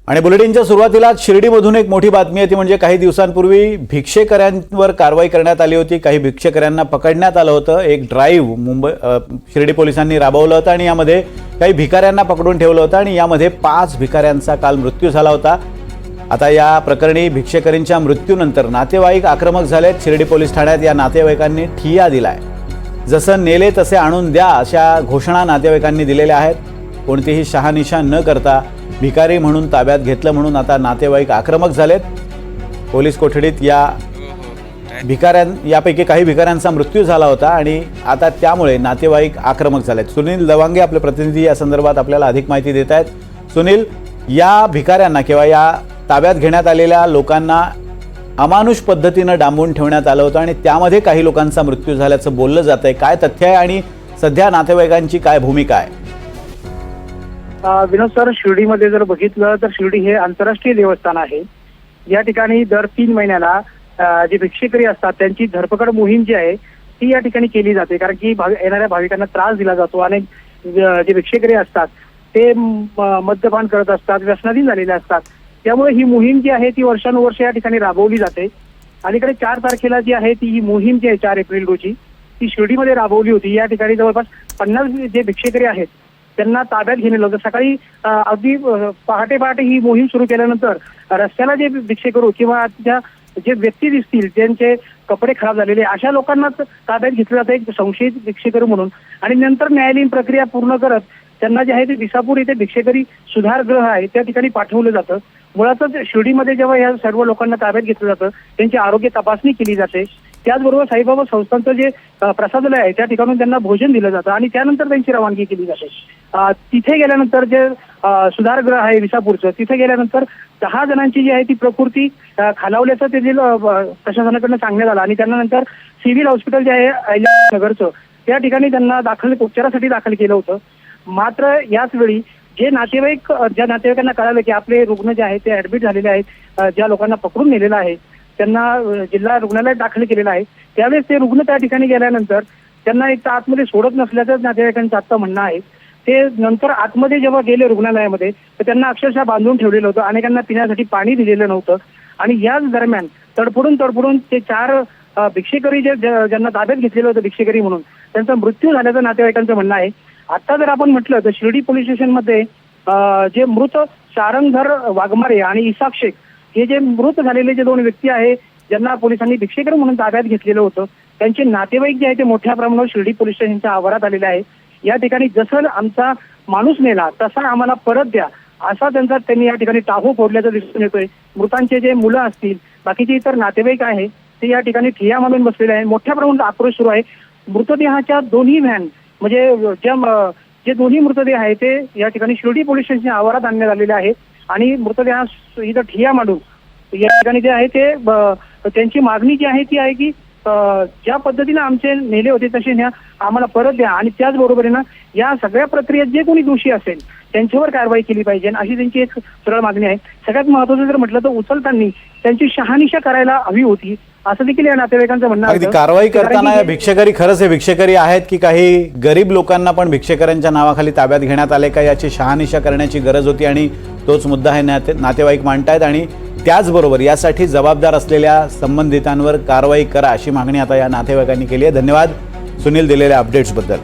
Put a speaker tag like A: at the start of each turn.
A: आणि बुलेटिनच्या सुरुवातीला शिर्डीमधून एक मोठी बातमी आहे, ती म्हणजे काही दिवसांपूर्वी भिक्षेकऱ्यांवर कारवाई करण्यात आली होती। काही भिक्षेकऱ्यांना पकडण्यात आलं होतं। एक ड्राईव्ह मुंबई शिर्डी पोलिसांनी राबवलं होतं आणि यामध्ये काही भिकाऱ्यांना पकडून ठेवलं होतं आणि यामध्ये 5 भिकाऱ्यांचा काल मृत्यू झाला होता। आता या प्रकरणी भिक्षेकरींच्या मृत्यूनंतर नातेवाईक आक्रमक झालेत। शिर्डी पोलीस ठाण्यात या नातेवाईकांनी ठिय्या दिलाय। जसं नेले तसे आणून द्या अशा घोषणा नातेवाईकांनी दिलेल्या आहेत। कोणतीही शहानिशा न करता भिकारी म्हणून ताब्यात घेतलं म्हणून आता नातेवाईक आक्रमक झालेत। पोलीस कोठडीत यापैकी काही भिकाऱ्यांचा मृत्यू झाला होता आणि आता त्यामुळे नातेवाईक आक्रमक झालेत। सुनील दवांगे आपले प्रतिनिधी या संदर्भात आपल्याला अधिक माहिती देत आहेत। सुनील, या भिकाऱ्यांना किंवा या ताब्यात घेण्यात आलेल्या लोकांना अमानुष पद्धतीने डांबून ठेवण्यात आलं होतं आणि त्यामध्ये काही लोकांचा मृत्यू झाल्याचं बोललं जातंय। काय तथ्य आहे आणि सध्या नातेवाईकांची काय भूमिका आहे?
B: विनोद सर, शिर्डीमध्ये जर बघितलं तर शिर्डी हे आंतरराष्ट्रीय देवस्थान आहे। या ठिकाणी दर 3 महिन्याला जे भिक्षेकरी असतात त्यांची धरपकड मोहीम जी आहे ती या ठिकाणी केली जाते, कारण की येणाऱ्या भाविकांना त्रास दिला जातो आणि जे भिक्षेकरी असतात ते मद्यपान करत असतात, व्यसनाधीन झालेले असतात। त्यामुळे ही मोहीम जी आहे ती वर्षानुवर्ष या ठिकाणी राबवली जाते। अलीकडे 4 तारखेला जी आहे ती ही मोहीम जी आहे 4 एप्रिल रोजी ती शिर्डीमध्ये राबवली होती। या ठिकाणी जवळपास 50 जे भिक्षेकरी आहेत त्यांना ताब्यात घेण्यात आलं। सकाळी अगदी पहाटे ही मोहीम सुरू केल्यानंतर रस्त्याला जे भिक्षेकरू किंवा त्या जे व्यक्ती दिसतील त्यांचे कपडे खराब झालेले अशा लोकांनाच ताब्यात घेतलं जातं एक संशयित भिक्षेकरू म्हणून, आणि नंतर न्यायालयीन प्रक्रिया पूर्ण करत त्यांना जे आहे ते विसापूर इथे भिक्षेकरी सुधारगृह आहे त्या ठिकाणी पाठवलं जातं। मुळातच शिर्डीमध्ये जेव्हा या सर्व लोकांना ताब्यात घेतलं जातं त्यांची आरोग्य तपासणी केली जाते। त्याचबरोबर साईबाबा संस्थांचं जे प्रसादालय आहे त्या ठिकाणून त्यांना भोजन दिलं जातं आणि त्यानंतर त्यांची रवानगी केली जाते। तिथे गेल्यानंतर जे सुधारगृह आहे विसापूरचं, तिथे गेल्यानंतर 10 जणांची जी आहे ती प्रकृती खालावल्याचं तेथील प्रशासनाकडनं सांगण्यात आलं आणि त्यानंतर सिव्हिल हॉस्पिटल जे आहे नगरचं त्या ठिकाणी त्यांना उपचारासाठी दाखल केलं होतं। मात्र याच वेळी ज्या नातेवाईकांना कळालं की आपले रुग्ण जे आहेत ते ऍडमिट झालेले आहेत, ज्या लोकांना पकडून नेलेलं आहे त्यांना जिल्हा रुग्णालयात दाखल केलेलं आहे, त्यावेळेस ते रुग्ण त्या ठिकाणी गेल्यानंतर त्यांना एक तर आतमध्ये सोडत नसल्याचं नातेवाईकांचं आता म्हणणं आहे। ते नंतर आतमध्ये जेव्हा गेले रुग्णालयामध्ये तर त्यांना अक्षरशः बांधून ठेवलेलं होतं, अनेकांना पिण्यासाठी पाणी दिलेलं नव्हतं आणि याच दरम्यान तडफडून ते 4 भिक्षेकरी ज्यांना ताब्यात घेतलेलं होतं भिक्षेकरी म्हणून त्यांचा मृत्यू झाल्याचं नातेवाईकांचं म्हणणं आहे। आता जर आपण म्हटलं तर शिर्डी पोलीस स्टेशनमध्ये जे मृत सारंगधर वाघमारे आणि इसाक शेख हे जे मृत झालेले जे 2 व्यक्ती आहे ज्यांना पोलिसांनी भिक्षेकरी म्हणून ताब्यात घेतलेलं होतं त्यांचे नातेवाईक जे आहे ते मोठ्या प्रमाणावर शिर्डी पोलीस स्टेशनच्या आवारात आलेले आहे। या ठिकाणी जसं आमचा माणूस नेला तसा आम्हाला परत द्या असा त्यांनी या ठिकाणी टाहो फोडल्याचं दिसून येतोय। मृतांचे जे मुलं असतील बाकीचे इतर नातेवाईक आहे ते या ठिकाणी ठिय्या मानून बसलेले आहे। मोठ्या प्रमाणात आक्रोश सुरू आहे। मृतदेहाच्या दोन्ही व्हॅन म्हणजे जे दोन्ही मृतदेह आहे ते या ठिकाणी शिर्डी पोलीस स्टेशनच्या आवारात आणण्यात आलेले आहे आणि मृतदेहास इथं ठिय्या मांडून या ठिकाणी जे आहे ते त्यांची मागणी जी आहे ती आहे की ज्या पद्धतीने आमचे नेले होते तसे न्या आम्हाला परत द्या आणि त्याचबरोबरीनं या सगळ्या प्रक्रियेत जे कोणी दोषी असेल त्यांच्यावर कारवाई केली पाहिजे अशी त्यांची एक सरळ मागणी आहे। सगळ्यात महत्त्वाचं जर म्हटलं तर उचलताना त्यांची शहानिशा करायला हवी होती असं देखील या नातेवाईकांचं म्हणणं आहे।
A: कारवाई करताना या भिक्षेकरी खरंच हे भिक्षेकरी आहेत की काही गरीब लोकांना पण भिक्षेकऱ्यांच्या नावाखाली ताब्यात घेण्यात आले का याची शहानिशा करण्याची गरज होती आणि तोच मुद्दा हे नातेवाईक मांडतायत आणि त्याचबरोबर यासाठी जबाबदार असलेल्या संबंधितांवर कारवाई करा अशी मागणी आता या नातेवाईकांनी केली आहे। धन्यवाद सुनील दिलेल्या अपडेट्सबद्दल।